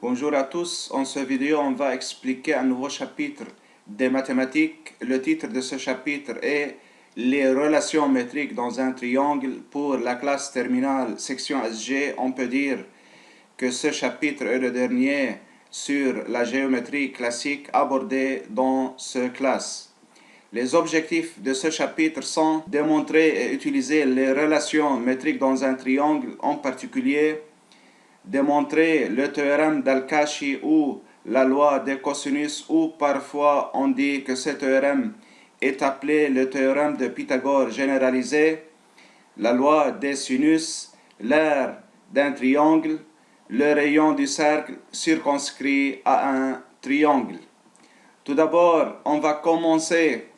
Bonjour à tous, en cette vidéo on va expliquer un nouveau chapitre des mathématiques. Le titre de ce chapitre est les relations métriques dans un triangle. Pour la classe terminale section SG, on peut dire que ce chapitre est le dernier sur la géométrie classique abordée dans cette classe. Les objectifs de ce chapitre sont démontrer et utiliser les relations métriques dans un triangle, en particulier démontrer le théorème d'Al-Kashi ou la loi des cosinus, ou parfois on dit que ce théorème est appelé le théorème de Pythagore généralisé, la loi des sinus, l'aire d'un triangle, le rayon du cercle circonscrit à un triangle. Tout d'abord, on va commencer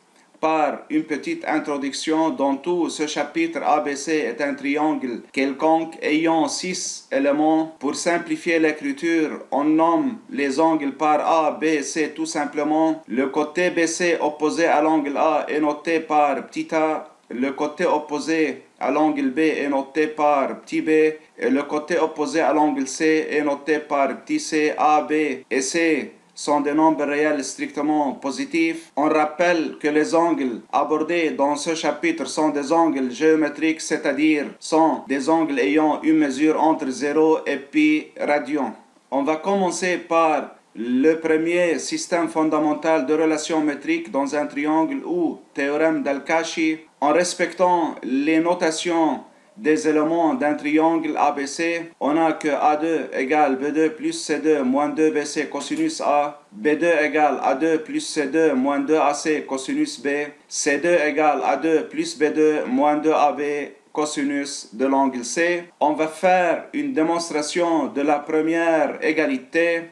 par une petite introduction. Dans tout ce chapitre, ABC est un triangle quelconque ayant 6 éléments. Pour simplifier l'écriture, on nomme les angles par A, B, C tout simplement. Le côté BC opposé à l'angle A est noté par petit a. Le côté opposé à l'angle B est noté par petit b, et le côté opposé à l'angle C est noté par petit c. A, B et C sont des nombres réels strictement positifs. On rappelle que les angles abordés dans ce chapitre sont des angles géométriques, c'est-à-dire sont des angles ayant une mesure entre 0 et pi radians. On va commencer par le premier système fondamental de relations métriques dans un triangle ou théorème d'Al-Kashi, en respectant les notations des éléments d'un triangle ABC. On a que A2 égale B2 plus C2 moins 2BC cosinus A, B2 égale A2 plus C2 moins 2AC cosinus B, C2 égale A2 plus B2 moins 2AB cosinus de l'angle C. On va faire une démonstration de la première égalité,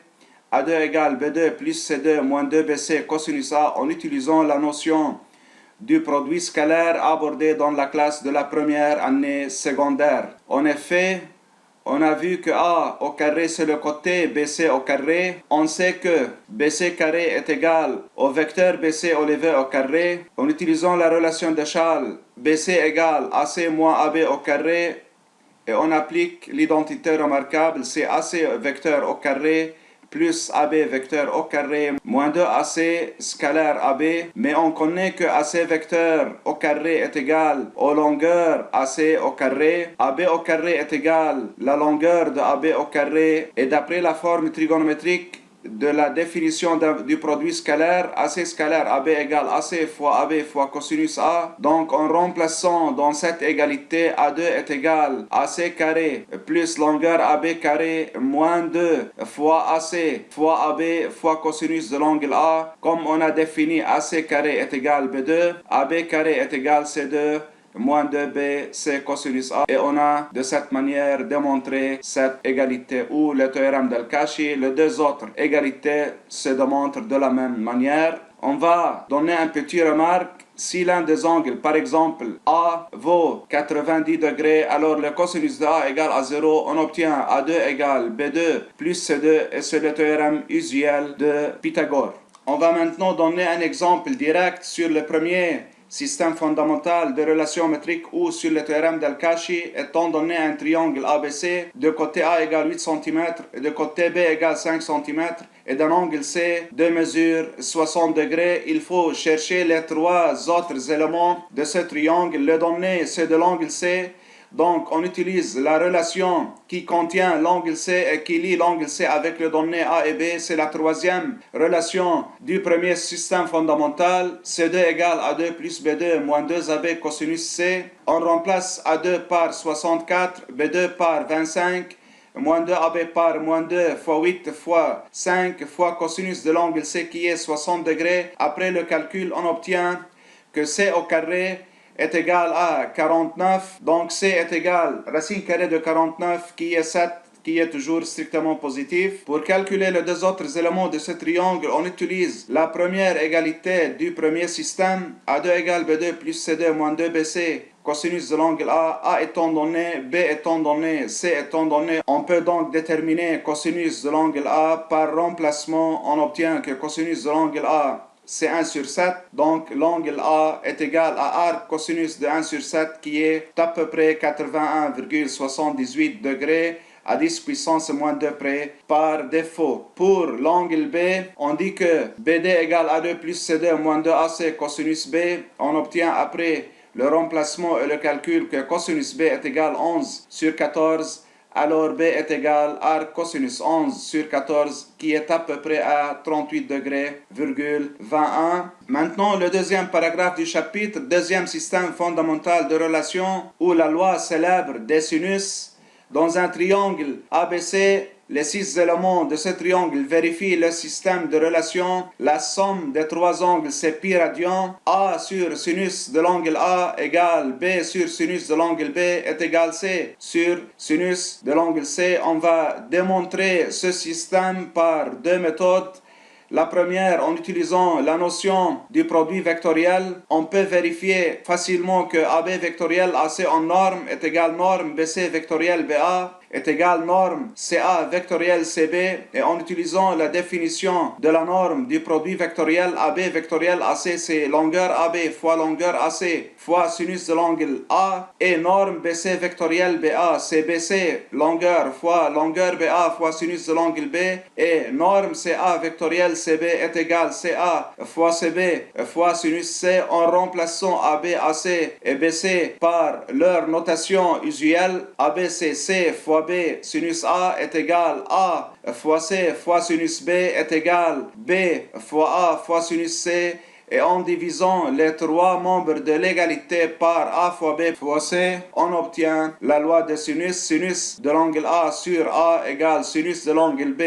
A2 égale B2 plus C2 moins 2BC cosinus A, en utilisant la notion du produit scalaire abordé dans la classe de la première année secondaire. En effet, on a vu que A au carré c'est le côté BC au carré. On sait que BC carré est égal au vecteur BC élevé au carré. En utilisant la relation d'échelle, BC égale AC moins AB au carré, et on applique l'identité remarquable, c'est AC vecteur au carré plus AB vecteur au carré moins 2AC scalaire AB, mais on connaît que AC vecteur au carré est égal aux longueurs AC au carré, AB au carré est égal la longueur de AB au carré, et d'après la forme trigonométrique de la définition du produit scalaire, AC scalaire AB égale AC fois AB fois cosinus A. Donc en remplaçant dans cette égalité, A2 est égal AC carré plus longueur AB carré moins 2 fois AC fois AB fois cosinus de l'angle A. Comme on a défini, AC carré est égal B2, AB carré est égal C2 moins 2b c cosinus A, et on a de cette manière démontré cette égalité ou le théorème d'Al-Kashi. Les deux autres égalités se démontrent de la même manière. On va donner un petit remarque. Si l'un des angles, par exemple A, vaut 90 degrés, alors le cosinus de A égale à 0, on obtient A2 égale B2 plus C2, et c'est le théorème usuel de Pythagore. On va maintenant donner un exemple direct sur le premier système fondamental de relations métriques ou sur le théorème d'Al-Kashi. Étant donné un triangle ABC, de côté A égale 8 cm et de côté B égale 5 cm, et d'un angle C de mesure 60 degrés, il faut chercher les trois autres éléments de ce triangle. Les données, c'est de l'angle C. Donc, on utilise la relation qui contient l'angle C et qui lie l'angle C avec les données A et B. C'est la troisième relation du premier système fondamental. C2 égale A2 plus B2 moins 2AB cosinus C. On remplace A2 par 64, B2 par 25, moins 2AB par moins 2 fois 8 fois 5 fois cosinus de l'angle C qui est 60 degrés. Après le calcul, on obtient que C au carré est égal à 49, donc C est égal racine carrée de 49 qui est 7, qui est toujours strictement positif. Pour calculer les deux autres éléments de ce triangle, on utilise la première égalité du premier système, A2 égale B2 plus C2 moins 2BC cosinus de l'angle A étant donné, B étant donné, C étant donné. On peut donc déterminer cosinus de l'angle A par remplacement. On obtient que cosinus de l'angle A c'est 1 sur 7, donc l'angle A est égal à arc cosinus de 1 sur 7 qui est à peu près 81,78 degrés. à 10 puissance moins 2 près par défaut. Pour l'angle B, on dit que BD égale A2 plus CD moins 2AC cosinus B. On obtient après le remplacement et le calcul que cosinus B est égal à 11 sur 14. Alors B est égal à cosinus 11 sur 14 qui est à peu près à 38 degrés, 21. Maintenant, le deuxième paragraphe du chapitre, deuxième système fondamental de relation ou la loi célèbre des sinus. Dans un triangle ABC, les 6 éléments de ce triangle vérifient le système de relation. La somme des 3 angles, c'est pi radian. A sur sinus de l'angle A égale B sur sinus de l'angle B est égal C sur sinus de l'angle C. On va démontrer ce système par deux méthodes. La première, en utilisant la notion du produit vectoriel, on peut vérifier facilement que AB vectoriel AC en norme est égal norme BC vectoriel BA est égal norme CA vectoriel CB, et en utilisant la définition de la norme du produit vectoriel AB vectoriel AC, c'est longueur AB fois longueur AC fois sinus de l'angle A, et norme BC vectoriel BA c'est BC longueur fois longueur BA fois sinus de l'angle B, et norme CA vectoriel CB est égal CA fois CB fois sinus C, en remplaçant AB, AC et BC par leur notation usuelle. AB c'est C fois B sinus A est égal A fois C fois sinus B est égal B fois A fois sinus C, et en divisant les trois membres de l'égalité par A fois B fois C, on obtient la loi de sinus. Sinus de l'angle A sur A égale sinus de l'angle B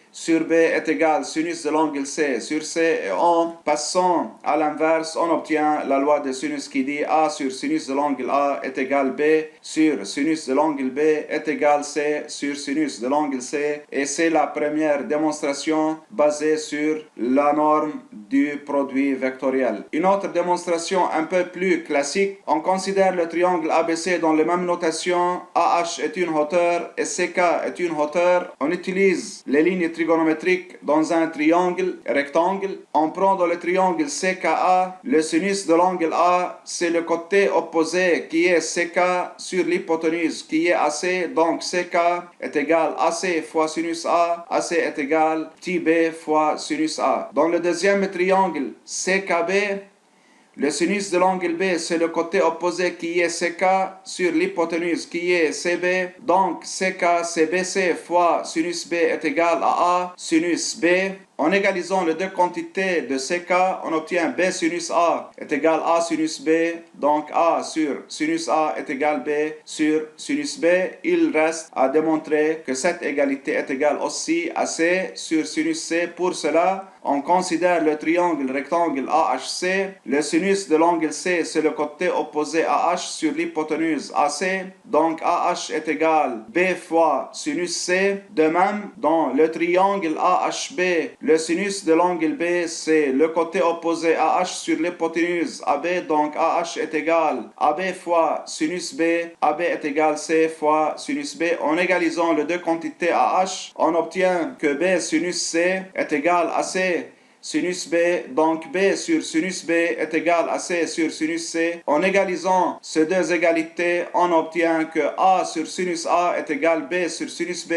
sur B est égal sinus de l'angle C sur C, et en passant à l'inverse, on obtient la loi de sinus qui dit A sur sinus de l'angle A est égal B sur sinus de l'angle B est égal C sur sinus de l'angle C, et c'est la première démonstration basée sur la norme du produit vectoriel. Une autre démonstration un peu plus classique, on considère le triangle ABC dans la même notation. AH est une hauteur et CK est une hauteur. On utilise les lignes trigonométriques dans un triangle rectangle. On prend dans le triangle CKA, le sinus de l'angle A, c'est le côté opposé qui est CK sur l'hypoténuse qui est AC, donc CK est égal AC fois sinus A, AC est égal petit b fois sinus A. Dans le deuxième triangle CKB, le sinus de l'angle B, c'est le côté opposé qui est CK sur l'hypoténuse qui est CB. Donc CK, CBC fois sinus B est égal à A sinus B. En égalisant les deux quantités de CK, on obtient B sinus A est égal à A sinus B. Donc A sur sinus A est égal B sur sinus B. Il reste à démontrer que cette égalité est égale aussi à C sur sinus C. Pour cela, on considère le triangle rectangle AHC. Le sinus de l'angle C, c'est le côté opposé à H sur l'hypoténuse AC. Donc AH est égal B fois sinus C. De même, dans le triangle AHB, le sinus de l'angle B, c'est le côté opposé à H sur l'hypoténuse AB. Donc AH est égal AB fois sinus B. AB est égal C fois sinus B. En égalisant les deux quantités à H, on obtient que B sinus C est égal à C sinus B, donc B sur sinus B est égal à C sur sinus C. En égalisant ces deux égalités, on obtient que A sur sinus A est égal B sur sinus B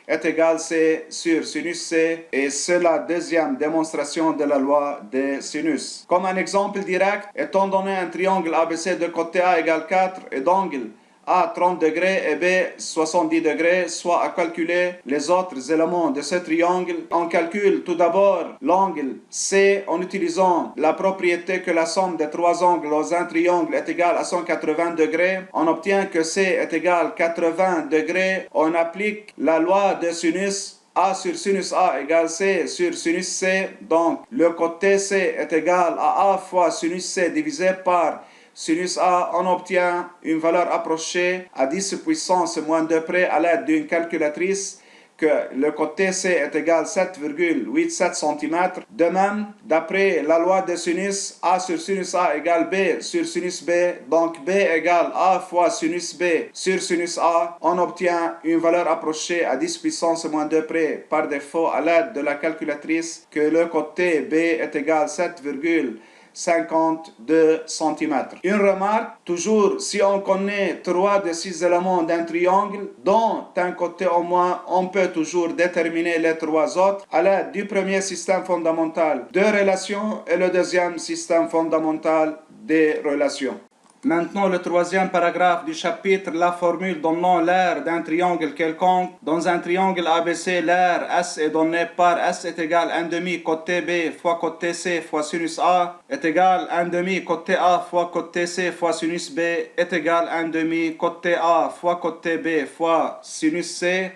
est égal C sur sinus C, et c'est la deuxième démonstration de la loi des sinus. Comme un exemple direct, étant donné un triangle ABC de côté A égale 4 et d'angle A 30 degrés et B 70 degrés, soit à calculer les autres éléments de ce triangle. On calcule tout d'abord l'angle C en utilisant la propriété que la somme des trois angles dans un triangle est égale à 180 degrés. On obtient que C est égal à 80 degrés. On applique la loi de sinus. A sur sinus A égale C sur sinus C. Donc le côté C est égal à A fois sinus C divisé par sinus A. On obtient une valeur approchée à 10 puissance moins 2 près à l'aide d'une calculatrice, que le côté C est égal à 7,87 cm. De même, d'après la loi de sinus, A sur sinus A égale B sur sinus B. Donc B égale A fois sinus B sur sinus A. On obtient une valeur approchée à 10 puissance moins 2 près par défaut à l'aide de la calculatrice, que le côté B est égal à 7,87 52 cm. Une remarque, toujours si on connaît 3 des 6 éléments d'un triangle, dont un côté au moins, on peut toujours déterminer les 3 autres à l'aide du premier système fondamental de relations et le deuxième système fondamental des relations. Maintenant, le troisième paragraphe du chapitre, la formule donnant l'aire d'un triangle quelconque. Dans un triangle ABC, l'aire S est donnée par S est égal à 1 demi côté B fois côté C fois sinus A est égal à 1 demi côté A fois côté C fois sinus B est égal à 1 demi côté A fois côté B fois sinus C.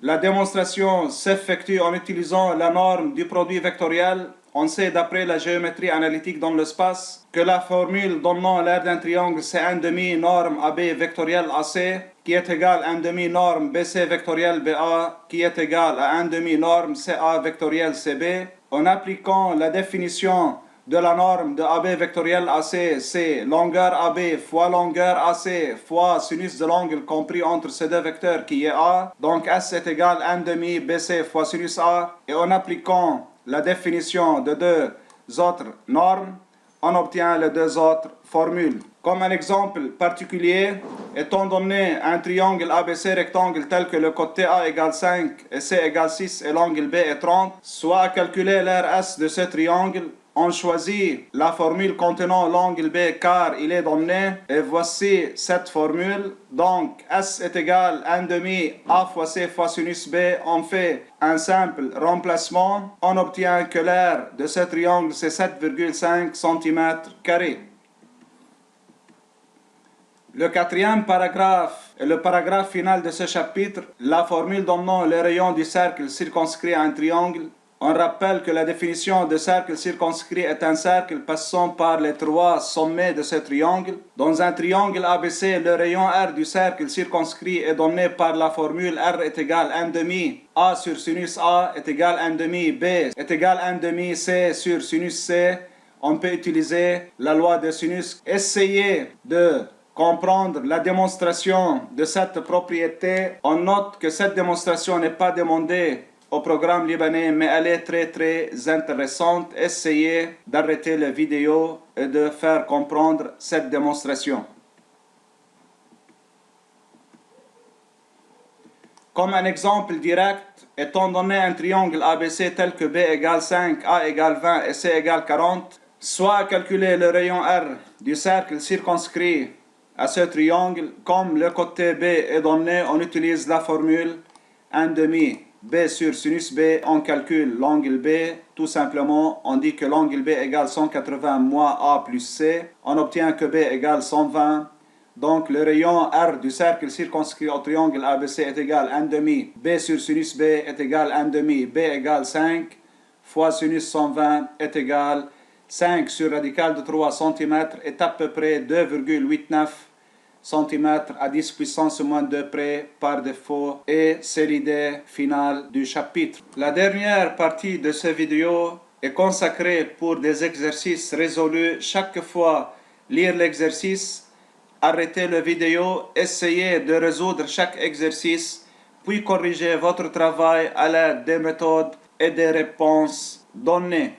La démonstration s'effectue en utilisant la norme du produit vectoriel. On sait d'après la géométrie analytique dans l'espace que la formule donnant l'aire d'un triangle c'est 1 demi norme AB vectoriel AC qui est égal à 1 demi norme BC vectoriel BA qui est égal à 1 demi norme CA vectoriel CB. En appliquant la définition de la norme de AB vectoriel AC, c'est longueur AB fois longueur AC fois sinus de l'angle compris entre ces deux vecteurs qui est A. Donc S est égal à 1 demi BC fois sinus A. Et en appliquant la définition de deux autres normes, on obtient les deux autres formules. Comme un exemple particulier, étant donné un triangle ABC rectangle tel que le côté A égale 5 et C égale 6 et l'angle B est 30, soit à calculer l'aire S de ce triangle, on choisit la formule contenant l'angle B car il est donné et voici cette formule. Donc S est égal à 1 demi A fois C fois sinus B. On fait un simple remplacement. On obtient que l'aire de ce triangle c'est 7,5 cm². Le quatrième paragraphe est le paragraphe final de ce chapitre. La formule donnant le rayon du cercle circonscrit à un triangle. On rappelle que la définition de cercle circonscrit est un cercle passant par les 3 sommets de ce triangle. Dans un triangle ABC, le rayon R du cercle circonscrit est donné par la formule R est égal à 1 demi A sur sinus A est égal à 1 demi B est égal à 1 demi C sur sinus C. On peut utiliser la loi de sinus. Essayez de comprendre la démonstration de cette propriété. On note que cette démonstration n'est pas demandée au programme libanais, mais elle est très intéressante. Essayez d'arrêter la vidéo et de faire comprendre cette démonstration. Comme un exemple direct, étant donné un triangle ABC tel que B égale 5, A égale 20 et C égale 40, soit calculer le rayon R du cercle circonscrit à ce triangle. Comme le côté B est donné, on utilise la formule 1 demi B sur sinus B, on calcule l'angle B. Tout simplement, on dit que l'angle B égale 180 moins A plus C. On obtient que B égale 120. Donc le rayon R du cercle circonscrit au triangle ABC est égal à 1 demi B sur sinus B est égal à 1 demi B égale 5 fois sinus 120 est égal 5 sur radical de 3 cm est à peu près 2,89 cm à 10 puissance moins 2 près par défaut. Et c'est l'idée finale du chapitre. La dernière partie de cette vidéo est consacrée pour des exercices résolus. Chaque fois lire l'exercice, arrêtez la vidéo, essayez de résoudre chaque exercice, puis corrigez votre travail à l'aide des méthodes et des réponses données.